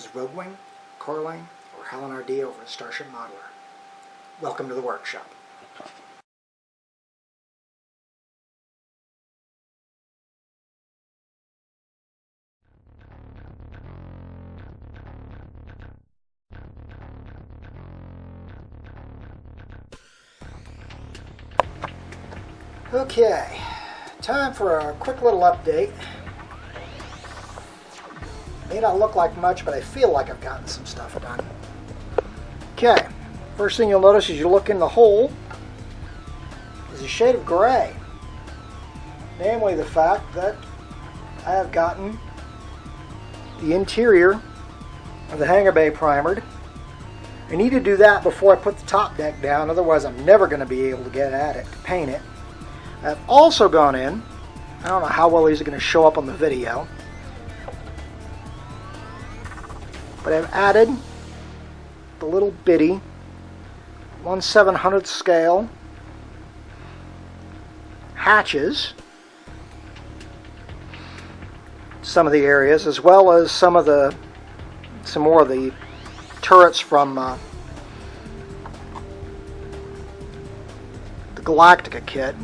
is Rogue Wing, Coraline, or Helen RD over at Starship Modeler. Welcome to the workshop. Okay, time for a quick little update. May not look like much, but I feel like I've gotten some stuff done. Okay, first thing you'll notice as you look in the hole is a shade of gray. Namely the fact that I have gotten the interior of the hangar bay primered. I need to do that before I put the top deck down, otherwise I'm never going to be able to get at it to paint it. I've also gone in, I don't know how well these are going to show up on the video, but I've added the little bitty 1/700th scale hatches, some of the areas, as well as some more of the turrets from the Galactica kit.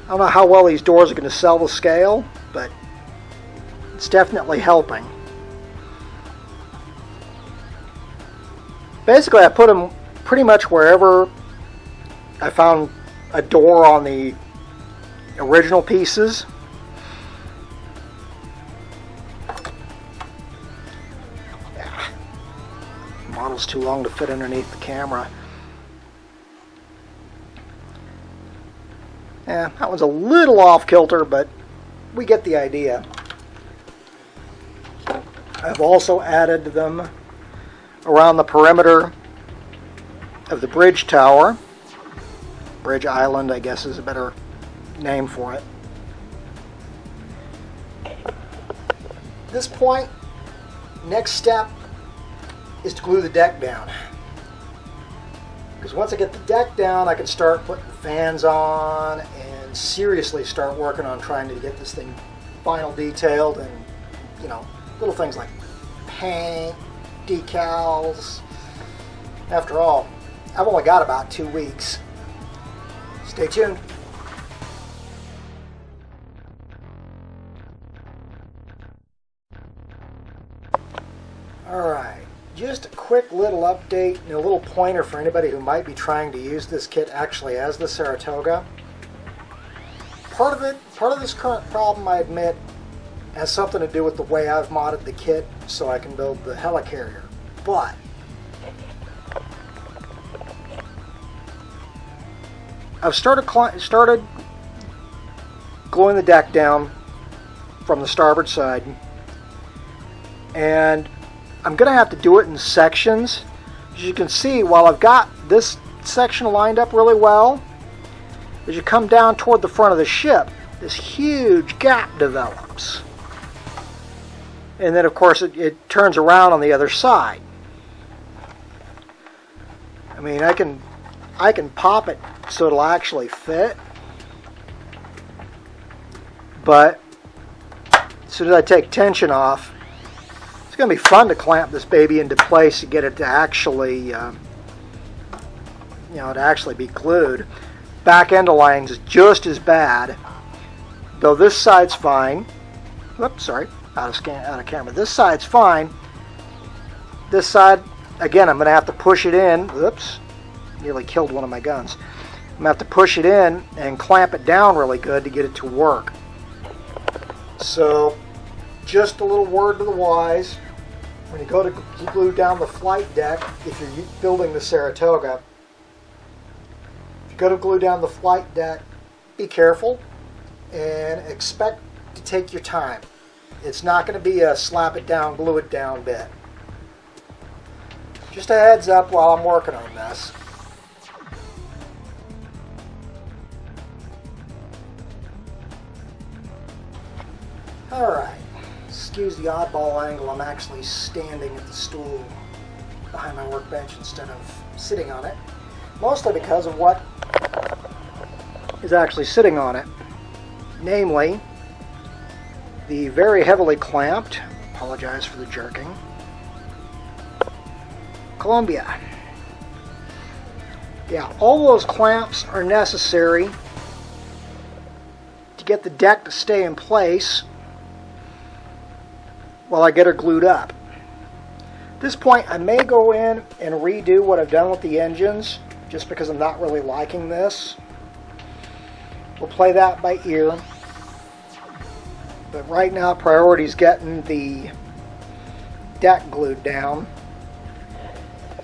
I don't know how well these doors are going to sell the scale, but it's definitely helping. Basically, I put them pretty much wherever I found a door on the original pieces. Yeah. The model's too long to fit underneath the camera. Yeah, that one's a little off kilter, but we get the idea. I've also added them around the perimeter of the bridge tower. Bridge island, I guess, is a better name for it. At this point, next step is to glue the deck down. Because once I get the deck down, I can start putting fans on and seriously start working on trying to get this thing final detailed, and, you know, little things like paint, decals. After all, I've only got about 2 weeks. Stay tuned. Alright, just a quick little update and a little pointer for anybody who might be trying to use this kit actually as the Saratoga. Part of this current problem, I admit, has something to do with the way I've modded the kit so I can build the Helicarrier. But I've started gluing the deck down from the starboard side, and I'm going to have to do it in sections. As you can see, while I've got this section lined up really well, as you come down toward the front of the ship, this huge gap develops. And then, of course, it turns around on the other side. I mean, I can pop it so it'll actually fit. But as soon as I take tension off, it's going to be fun to clamp this baby into place and get it to actually, to actually be glued. Back end aligns is just as bad, though this side's fine. Oops, sorry, out of camera. This side's fine. This side, again, I'm going to have to push it in. Oops, nearly killed one of my guns. I'm going to have to push it in and clamp it down really good to get it to work. So, just a little word to the wise. When you go to glue down the flight deck, if you're building the Saratoga, if you go to glue down the flight deck, be careful and expect to take your time. It's not going to be a slap it down, glue it down bit. Just a heads up while I'm working on this. Alright, excuse the oddball angle. I'm actually standing at the stool behind my workbench instead of sitting on it. Mostly because of what is actually sitting on it. Namely, the very heavily clamped Apologize for the jerking. Columbia. Yeah, all those clamps are necessary to get the deck to stay in place while I get her glued up. At this point, I may go in and redo what I've done with the engines, just because I'm not really liking this. We'll play that by ear. But right now, priority is getting the deck glued down.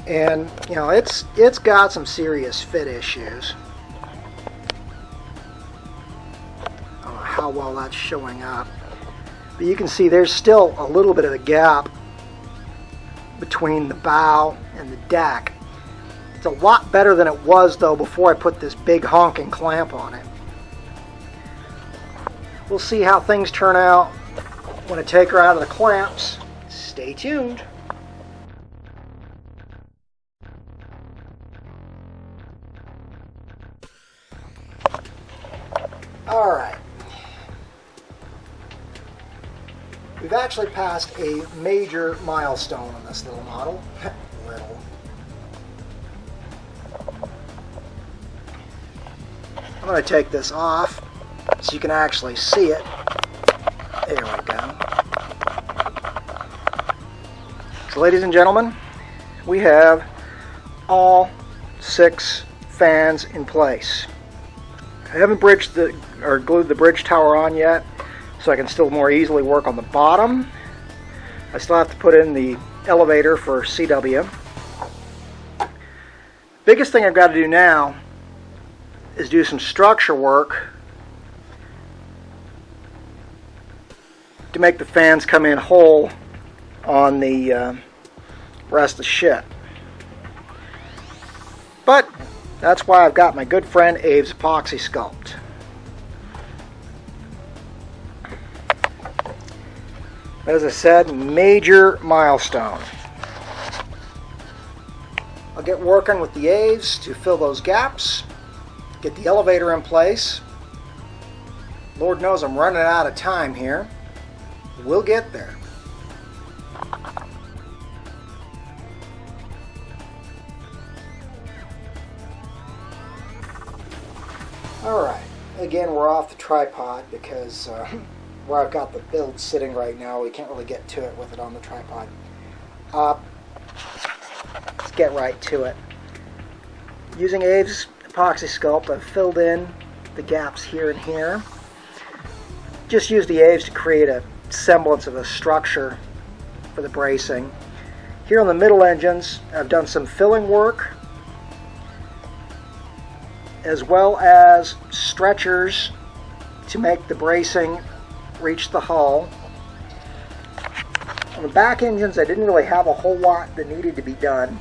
And, you know, it's got some serious fit issues. I don't know how well that's showing up. But you can see there's still a little bit of a gap between the bow and the deck. It's a lot better than it was, though, before I put this big honking clamp on it. We'll see how things turn out when I take her out of the clamps. Stay tuned. Alright. We've actually passed a major milestone on this little model. Little. I'm going to take this off so you can actually see it. There we go. So, ladies and gentlemen, we have all 6 fans in place. I haven't glued the bridge tower on yet, so I can still more easily work on the bottom. I still have to put in the elevator for CW. Biggest thing I've got to do now is do some structure work to make the fans come in whole on the rest of the ship. But that's why I've got my good friend Abe's Epoxy Sculpt. As I said, major milestone. I'll get working with the Aves to fill those gaps, get the elevator in place. Lord knows I'm running out of time here. We'll get there. Alright, again we're off the tripod because where I've got the build sitting right now, we can't really get to it with it on the tripod. Let's get right to it. Using Abe's Epoxy Sculpt, I've filled in the gaps here and here. Just used the Abe's to create a semblance of a structure for the bracing. Here on the middle engines, I've done some filling work, as well as stretchers to make the bracing reach the hull. On the back engines, I didn't really have a whole lot that needed to be done.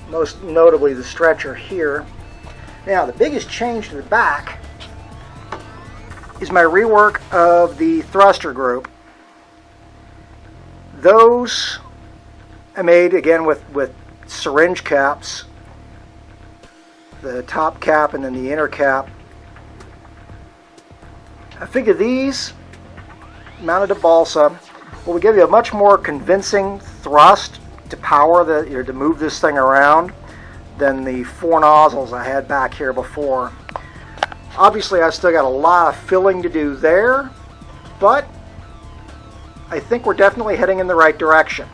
Most notably the stretcher here. Now, the biggest change to the back is my rework of the thruster group. Those I made again with syringe caps, the top cap and then the inner cap. I figure these mounted to balsa will give you a much more convincing thrust to power to move this thing around than the 4 nozzles I had back here before. Obviously, I've still got a lot of filling to do there, but I think we're definitely heading in the right direction.